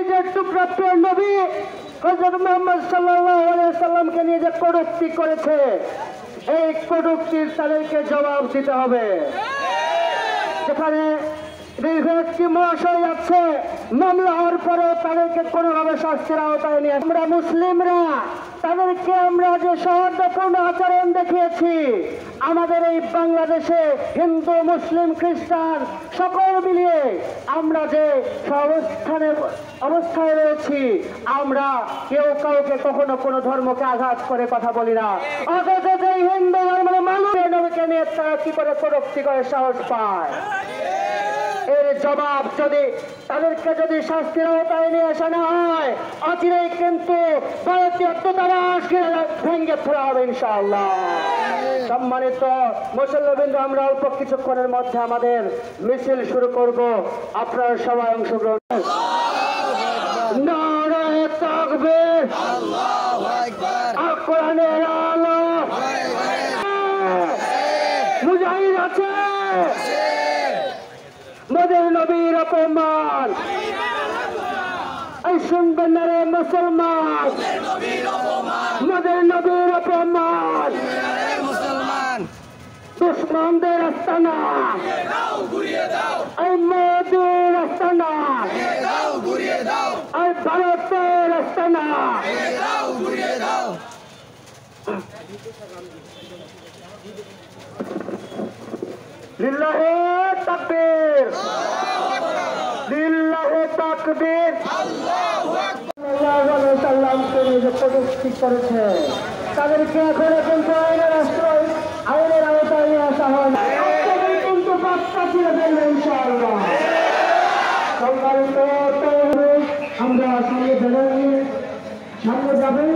কলিজার টুকরা প্রিয় নবী হযরত মুহাম্মদ সাল্লাল্লাহু আলাইহি সাল্লামকে নিয়ে যে কটূক্তি করেছে, এই কটূক্তির তাদেরকে জবাব দিতে হবে। যেখানে দীর্ঘ একটি মহাশয় আছে, মামলা হওয়ার পরেও তাদেরকে কোনোভাবে শাস্তির আওতায় নিয়ে আমরা মুসলিমরা তাদেরকে আমরা যে সৌহার্দ্যপূর্ণ আচরণ দেখিয়েছি, আমাদের এই বাংলাদেশে হিন্দু মুসলিম খ্রিস্টান সকল মিলিয়ে আমরা যে অবস্থায় রয়েছি, আমরা কেউ কাউকে কখনো কোনো ধর্মকে আঘাত করে কথা বলি না। অথচ যে হিন্দু ধর্মের মানুষের নবীকে নিয়ে তারা কি করে কটূক্তি করে সাহস পায়, এর জবাব যদি তাদেরকে যদি শাস্তির আওতায় নিয়ে আসা না হয়, অচিরেই কিন্তু ভারতীয় দূতাবাস ভেঙে ফেলা হবে ইনশাআল্লাহ। সম্মানিত মুসল্লিবৃন্দ, আমরা অল্প কিছুক্ষণের মধ্যে আমাদের মিছিল শুরু করব, আপনারা সবাই অংশগ্রহণ। নারায়ে তাকবীর, আল্লাহু আকবার, কোরআনের আলো, মুজাহিদ আছে, মোদের নবীর অপমান এই শুনবেন না রে মুসলমান, মোদের নবীর অপমান দুশ্মনদের আস্তানা, এই মোদের আস্তানা, এই ভারতের আস্তানা। লিল্লাহে তাকবীর, লিল্লাহে তাকবীর। আল্লাহু আকবার। সাল্লাল্লাহু আলাইহি সাল্লামকে যে কটূক্তি করেছে, তাদেরকে এখনো কিন্তু আইনের আওতায় নিয়ে আসা হয় না, কিন্তু বাচ্চা ছিল ইনশাআল্লাহ। সম্মানিত আমরা সামনে যাবেন,